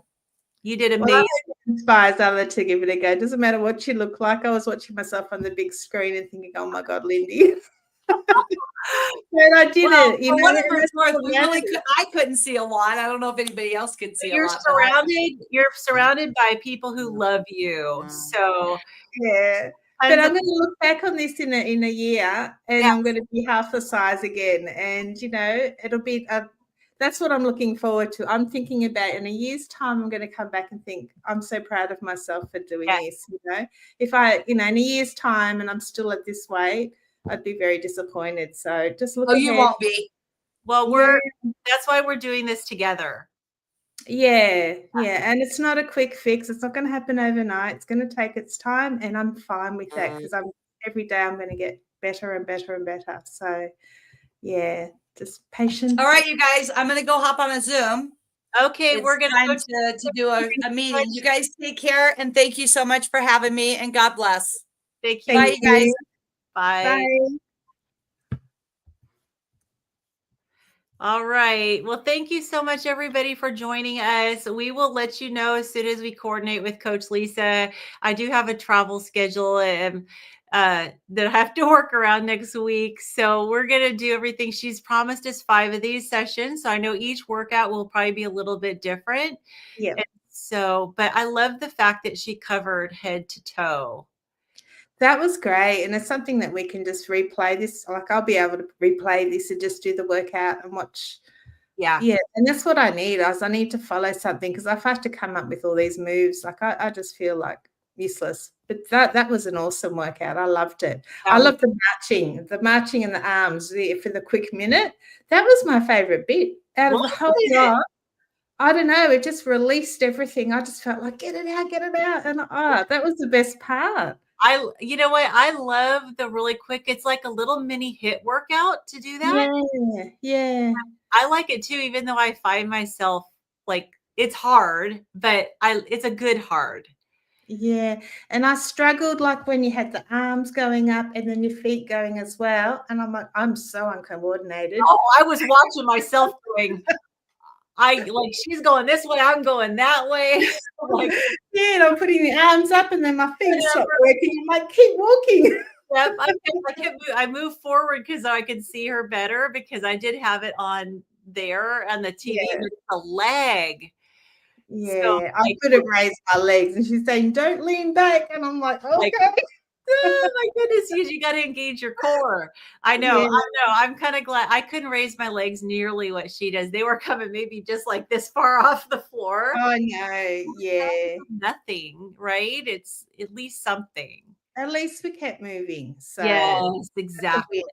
You did amazing. Well, inspires others to give it a go. It doesn't matter what you look like. I was watching myself on the big screen and thinking, oh my God, Lindy. But I did it. You know, I couldn't see a lot. I don't know if anybody else could see a lot. You're surrounded by people who love you. So yeah. But I'm going to look back on this in a year and I'm going to be half the size again. And, you know, it'll be that's what I'm looking forward to. I'm thinking about in a year's time, I'm going to come back and think, I'm so proud of myself for doing this. You know, if in a year's time and I'm still at this weight, I'd be very disappointed. So just look. Oh, you won't be. Well, that's why we're doing this together. Yeah. And it's not a quick fix. It's not going to happen overnight. It's going to take its time. And I'm fine with that because every day I'm going to get better and better and better. So yeah. Just patience. All right, you guys, I'm going to go hop on a Zoom. Okay, we're going to do a meeting. You guys take care, and thank you so much for having me, and God bless. Thank you. Bye, you guys. Bye. All right. Well, thank you so much, everybody, for joining us. We will let you know as soon as we coordinate with Coach Lisa. I do have a travel schedule that I have to work around next week. So we're going to do everything. She's promised us 5 of these sessions. So I know each workout will probably be a little bit different. Yeah. But I love the fact that she covered head to toe. That was great. And it's something that we can just replay this. Like I'll be able to replay this and just do the workout and watch. Yeah. And that's what I need. I need to follow something because if I have to come up with all these moves, like I just feel like useless. But that was an awesome workout. I loved it. I love the marching and the arms for the quick minute. That was my favorite bit out of the whole lot. I don't know. It just released everything. I just felt like get it out. And that was the best part. You know what? I love the really quick. It's like a little mini HIIT workout to do that. Yeah. I like it too, even though I find myself like it's hard, but it's a good hard. Yeah. And I struggled like when you had the arms going up and then your feet going as well. And I'm like, I'm so uncoordinated. Oh, I was watching myself going, she's going this way, I'm going that way. And I'm putting the arms up and then my feet stop working. I'm like, keep walking. Yep. I moved forward because I could see her better because I did have it on there on the TV with the leg. Yeah, so, I could have raised my legs and she's saying, don't lean back. And I'm like, okay. Oh my goodness, you got to engage your core. I know. I'm kind of glad I couldn't raise my legs nearly what she does. They were coming maybe just like this far off the floor. Oh no, yeah. Nothing, right? It's at least something. At least we kept moving. So yes, exactly.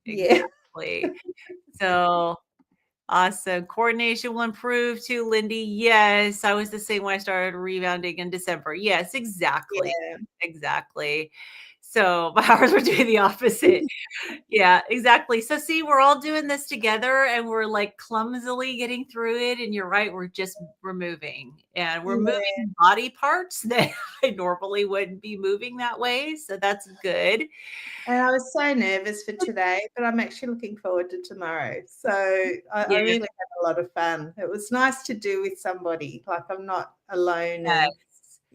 Yeah. Exactly. So awesome. Coordination will improve too, Lindy. Yes. I was the same when I started rebounding in December. Yes, exactly. Yeah. Exactly. So ours were doing the opposite. Yeah, exactly. So see, we're all doing this together and we're like clumsily getting through it. And you're right, we're moving and we're Yeah. moving body parts that I normally wouldn't be moving that way. So that's good. And I was so nervous for today, but I'm actually looking forward to tomorrow. So I Yeah. really had a lot of fun. It was nice to do with somebody. Like I'm not alone. Yes. And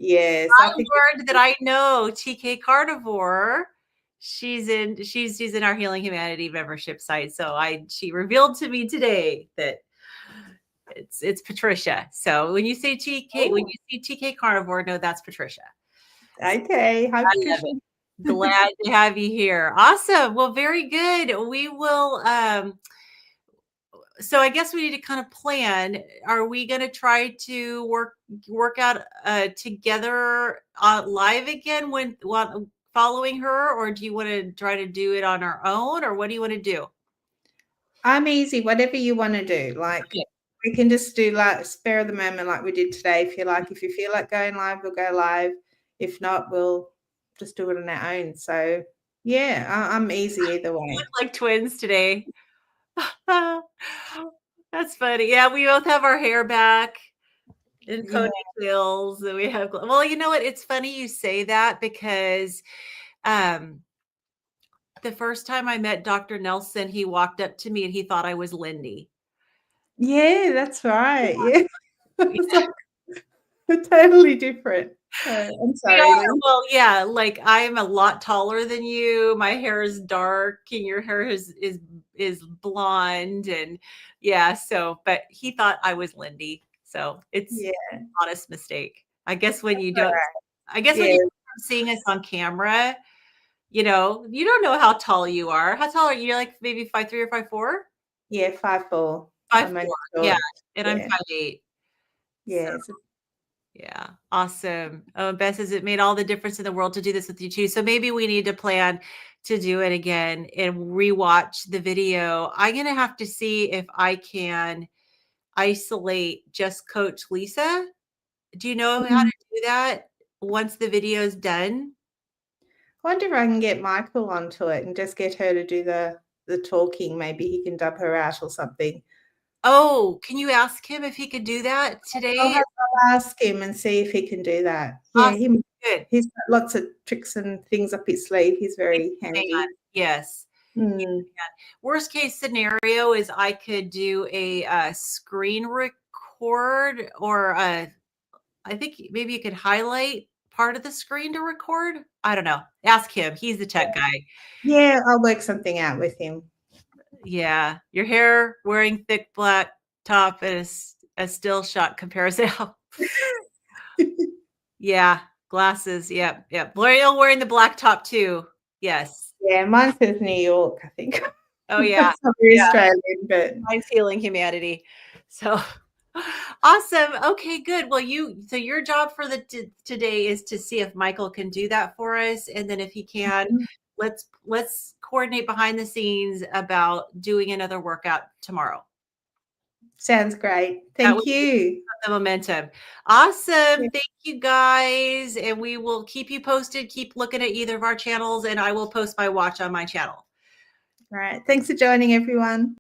yes, I learned that I know TK Carnivore. She's in our Healing Humanity membership site. So she revealed to me today that it's Patricia. So when you say TK, when you see TK Carnivore, no, that's Patricia. Okay. Hi, Patricia. Glad to have you here. Awesome. Well, very good. We will so I guess we need to kind of plan. Are we going to try to work out together live again when following her, or do you want to try to do it on our own, or what do you want to do? I'm easy. Whatever you want to do. Like we can just do like spare of the moment, like we did today. If you feel like going live, we'll go live. If not, we'll just do it on our own. So yeah, I'm easy either way. We look like twins today. That's funny. Yeah, we both have our hair back in ponytails, and we have. Well, you know what? It's funny you say that because the first time I met Dr. Nelson, he walked up to me and he thought I was Lindy. Yeah, that's right. Yeah. It's like totally different. I'm sorry. Well, yeah, like I'm a lot taller than you. My hair is dark and your hair is blonde. And yeah, so but he thought I was Lindy. So it's an honest mistake. I guess when you don't when you're seeing us on camera, you don't know how tall you are. How tall are you? You're like maybe 5'3" or 5'4"? Yeah, 5'4". 5'4". Yeah. And I'm 5'8". Yeah. So, yeah. Awesome. Oh, Beth says it made all the difference in the world to do this with you too. So maybe we need to plan to do it again and rewatch the video. I'm going to have to see if I can isolate just Coach Lisa. Do you know how to do that once the video is done? I wonder if I can get Michael onto it and just get her to do the talking. Maybe he can dub her out or something. Oh, can you ask him if he could do that today? I'll ask him and see if he can do that. Awesome. Yeah, Good. he's got lots of tricks and things up his sleeve. He's very handy. Yes. Worst case scenario is I could do a screen record, or I think maybe you could highlight part of the screen to record. I don't know. Ask him. He's the tech guy. Yeah, I'll work something out with him. Yeah. Your hair, wearing thick black top, and a still shot comparison. Yeah. Glasses. Yep. Yep. Wearing the black top too. Yes. Yeah, mine says New York, I think. Oh yeah. Australian, but mine's Healing Humanity. So awesome. Okay, good. Well, so your job for today is to see if Michael can do that for us, and then if he can, let's coordinate behind the scenes about doing another workout tomorrow. Sounds great. Thank you. The momentum. Awesome. Thank you guys. And we will keep you posted. Keep looking at either of our channels, and I will post my watch on my channel. All right. Thanks for joining, everyone.